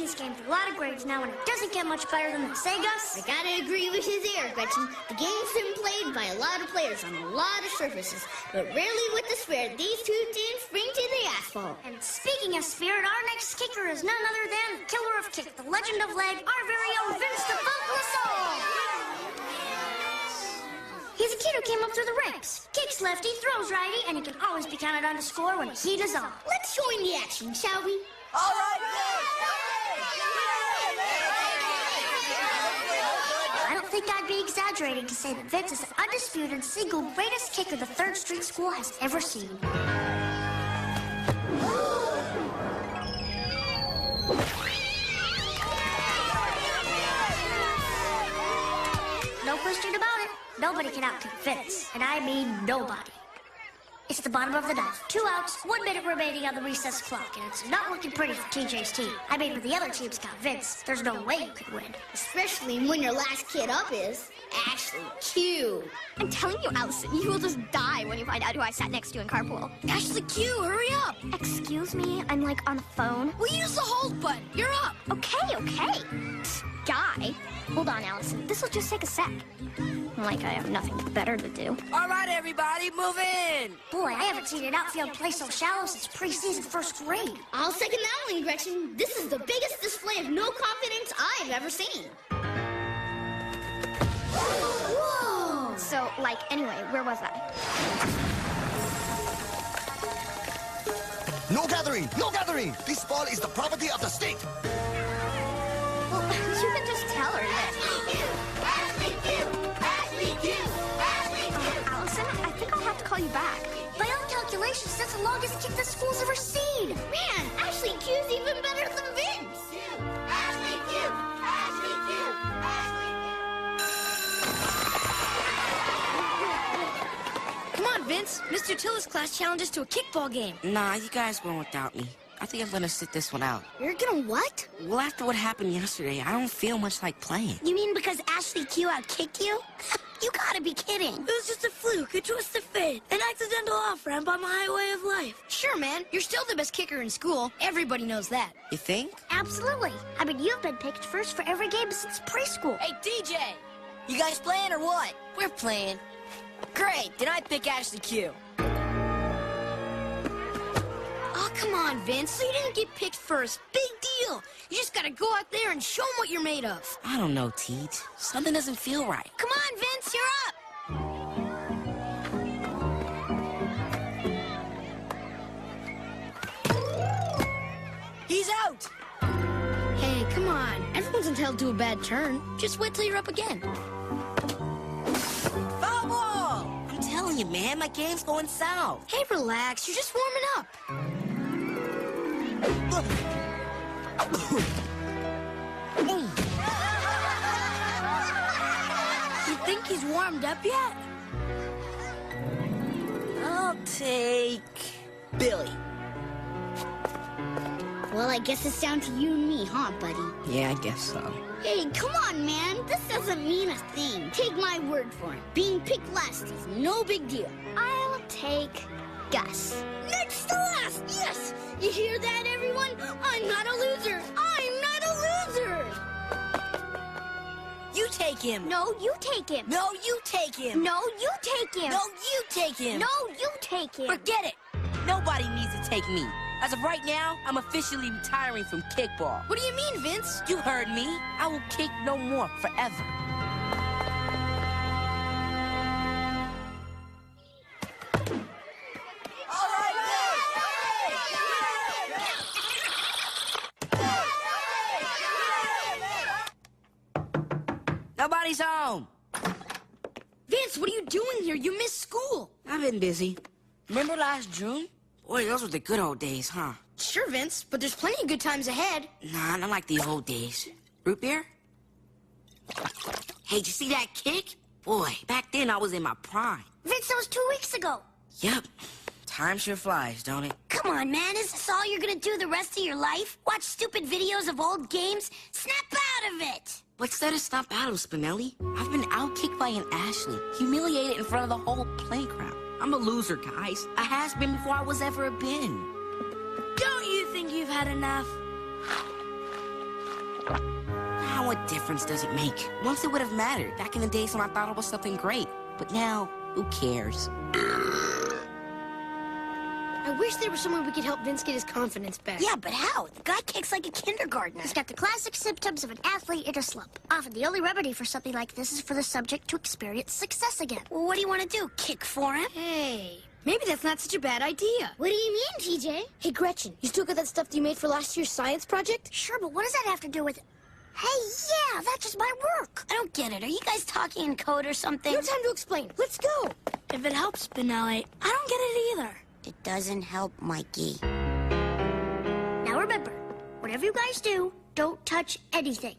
watching this game through a lot of grades now, and it doesn't get much better than this. Say, Gus? I gotta agree with you there, Gretchen. The game's been played by a lot of players on a lot of surfaces, but rarely with the spirit these two teams bring to the asphalt. And speaking of spirit, our next kicker is none other than the killer of kick, the legend of leg, our very own Vince the Funk Lassalle. He's a kid who came up through the ranks. Kicks lefty, throws righty, and he can always be counted on to score when the heat is on. Let's join the action, shall we? All right, I don't think I'd be exaggerating to say that Vince is the undisputed single greatest kicker the 3rd Street School has ever seen. No question about it. Nobody can outkick Vince, and I mean nobody. It's the bottom of the 9th. 2 outs, 1 minute remaining on the recess clock, and it's not looking pretty for TJ's team. I mean, when the other team's got Vince, there's no way you could win. Especially when your last kid up is Ashley Q. I'm telling you, Allison, you will just die when you find out who I sat next to in carpool. Ashley Q, hurry up! Excuse me, I'm like on the phone. Well, use the hold button. You're up. Okay. Psst, guy. Hold on, Allison. This'll just take a sec. Like I have nothing better to do. all right, everybody, move in. Boy, I haven't seen an outfield play so shallow since preseason 1st grade. I'll second that one, Gretchen. This is the biggest display of no confidence I've ever seen. Whoa! So, anyway, where was I? No gathering! No gathering! This ball is the property of the state! Well, you can just tell her that. Allison, I think I'll have to call you back. By all calculations, that's the longest kick the school's ever seen. Man, Ashley Q's even better than Vince. Ashley Q! Ashley Q! Come on, Vince. Mr. Tilla's class challenged us to a kickball game. Nah, you guys going without me. I think I'm gonna sit this one out. You're gonna what? Well, after what happened yesterday, I don't feel much like playing. You mean because Ashley Q outkicked you? You gotta be kidding. It was just a fluke, a twist of fate, an accidental off-ramp on my highway of life. Sure, man. You're still the best kicker in school. Everybody knows that. You think? Absolutely. I mean, you've been picked first for every game since preschool. Hey, DJ! You guys playing or what? We're playing. Great. Then I pick Ashley Q. Oh, come on, Vince. So you didn't get picked first. Big deal. You just gotta go out there and show them what you're made of. I don't know, Teach. Something doesn't feel right. Come on, Vince. You're up. He's out. Hey, come on. Everyone's entitled to a bad turn. Just wait till you're up again. Foul ball! I'm telling you, man, my game's going south. Hey, relax. You're just warming up. You think he's warmed up yet? I'll take Billy. Well, I guess it's down to you and me, huh, buddy? Yeah, I guess so. Hey, come on, man. This doesn't mean a thing. Take my word for it. Being picked last is no big deal. I'll take Gus. Next to last, yes! You hear that, everyone? I'm not a loser. I'm not a loser! You take him. No, you take him. No, you take him. No, you take him. No, you take him. No, you take him. Forget it. Nobody needs to take me. As of right now, I'm officially retiring from kickball. What do you mean, Vince? You heard me. I will kick no more forever. Nobody's home. Vince, what are you doing here? You missed school. I've been busy. Remember last June? Boy, those were the good old days, huh? Sure, Vince, but there's plenty of good times ahead. Nah, not like the old days. Root beer? Hey, did you see that kick? Boy, back then I was in my prime. Vince, that was 2 weeks ago. Yep. Time sure flies, don't it? Come on, man. Is this all you're gonna do the rest of your life? Watch stupid videos of old games? Snap out of it! What's there to stop out of, Spinelli? I've been outkicked by an Ashley, humiliated in front of the whole playground. I'm a loser, guys. A has-been before I was ever a bin. Don't you think you've had enough? Ah, what difference does it make? Once it would have mattered, back in the days when I thought it was something great. But now, who cares? I wish there was someone we could help Vince get his confidence back. Yeah, but how? The guy kicks like a kindergartner. He's got the classic symptoms of an athlete in a slump. Often the only remedy for something like this is for the subject to experience success again. Well, what do you want to do? Kick for him? Hey, maybe that's not such a bad idea. What do you mean, TJ? Hey, Gretchen, you still got that stuff you made for last year's science project? Sure, but what does that have to do with it? Hey, yeah, that's just my work. I don't get it. Are you guys talking in code or something? No time to explain. Let's go. If it helps, Spinelli, I don't get it either. It doesn't help, Mikey. Now remember, whatever you guys do, don't touch anything.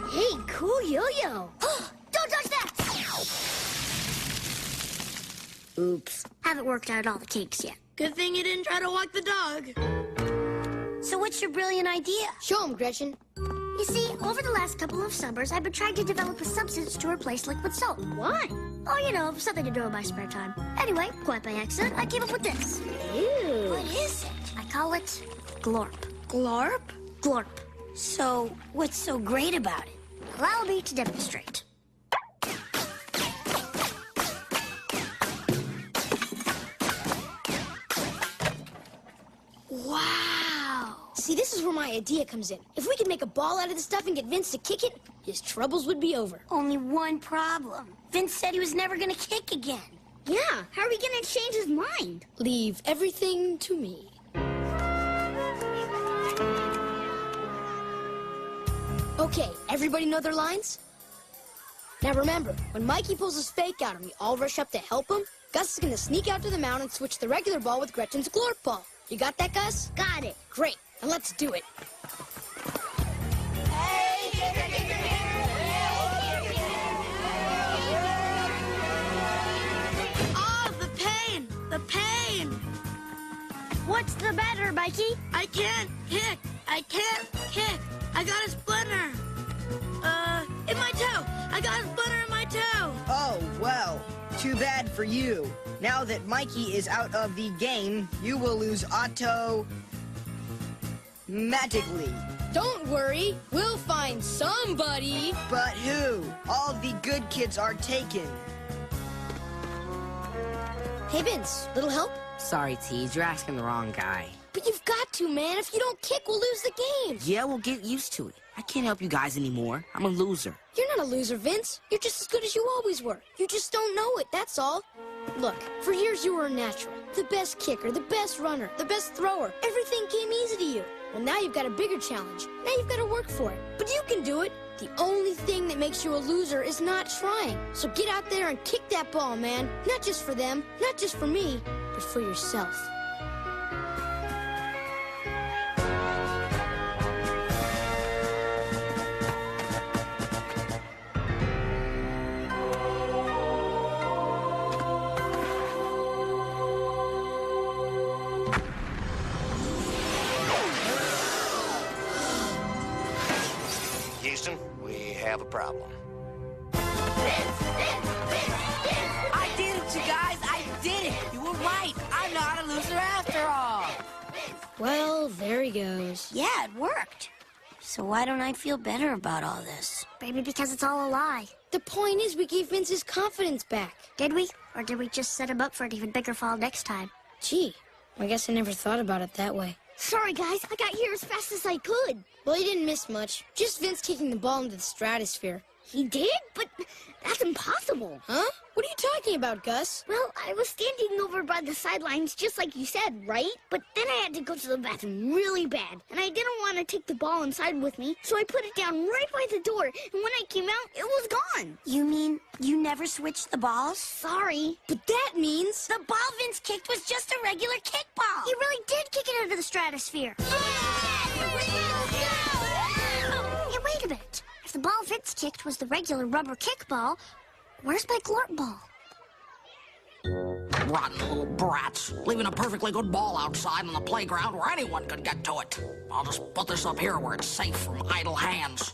Hey, cool yo-yo. Don't touch that! Oops. Haven't worked out all the kinks yet. Good thing you didn't try to walk the dog. So what's your brilliant idea? Show him, Gretchen. You see, over the last couple of summers, I've been trying to develop a substance to replace liquid soap. Why? Oh, you know, something to do in my spare time. Anyway, quite by accident, I came up with this. Ew. What is it? I call it Glorp. Glorp? Glorp. So, what's so great about it? Allow me to demonstrate. Wow. See, this is where my idea comes in. If we could make a ball out of this stuff and get Vince to kick it, his troubles would be over. Only one problem. Vince said he was never gonna kick again. Yeah, how are we gonna change his mind? Leave everything to me. Okay, everybody know their lines? Now remember, when Mikey pulls his fake out and we all rush up to help him, Gus is gonna sneak out to the mound and switch the regular ball with Gretchen's Glorp ball. You got that, Gus? Got it. Great, then let's do it. Oh, the pain! The pain! What's the matter, Mikey? I can't kick! I can't kick! I got a splinter! In my toe! I got a splinter in my toe! Oh, well, too bad for you. Now that Mikey is out of the game, you will lose automatically. Don't worry, we'll find somebody. But who? All the good kids are taken. Hey, Vince, little help? Sorry, Tease, you're asking the wrong guy. But you've got to, man. If you don't kick, we'll lose the game. Yeah, we'll get used to it. I can't help you guys anymore. I'm a loser. You're not a loser, Vince. You're just as good as you always were. You just don't know it, that's all. Look, for years you were a natural. The best kicker, the best runner, the best thrower. Everything came easy to you. Well, now you've got a bigger challenge. Now you've got to work for it. But you can do it. The only thing that makes you a loser is not trying. So get out there and kick that ball, man. Not just for them, not just for me, but for yourself. Houston, we have a problem. I did it, you guys! I did it! You were right! I'm not a loser after all! Well, there he goes. Yeah, it worked. So why don't I feel better about all this? Maybe because it's all a lie. The point is we gave Vince his confidence back. Did we? Or did we just set him up for an even bigger fall next time? Gee, I guess I never thought about it that way. Sorry, guys. I got here as fast as I could. Well, he didn't miss much. Just Vince kicking the ball into the stratosphere. He did? But that's impossible. Huh? What are you talking about, Gus? Well, I was standing over by the sidelines just like you said, right? But then I had to go to the bathroom really bad. And I didn't want to take the ball inside with me, so I put it down right by the door. And when I came out, it was gone. You mean you never switched the balls? Sorry. But that means... The ball Vince kicked was just a regular kickball. You really did kick it into the stratosphere. Hey, wait a minute. If the ball Vince kicked was the regular rubber kickball, where's my Glorp ball? Rotten little brats, leaving a perfectly good ball outside on the playground where anyone could get to it. I'll just put this up here where it's safe from idle hands.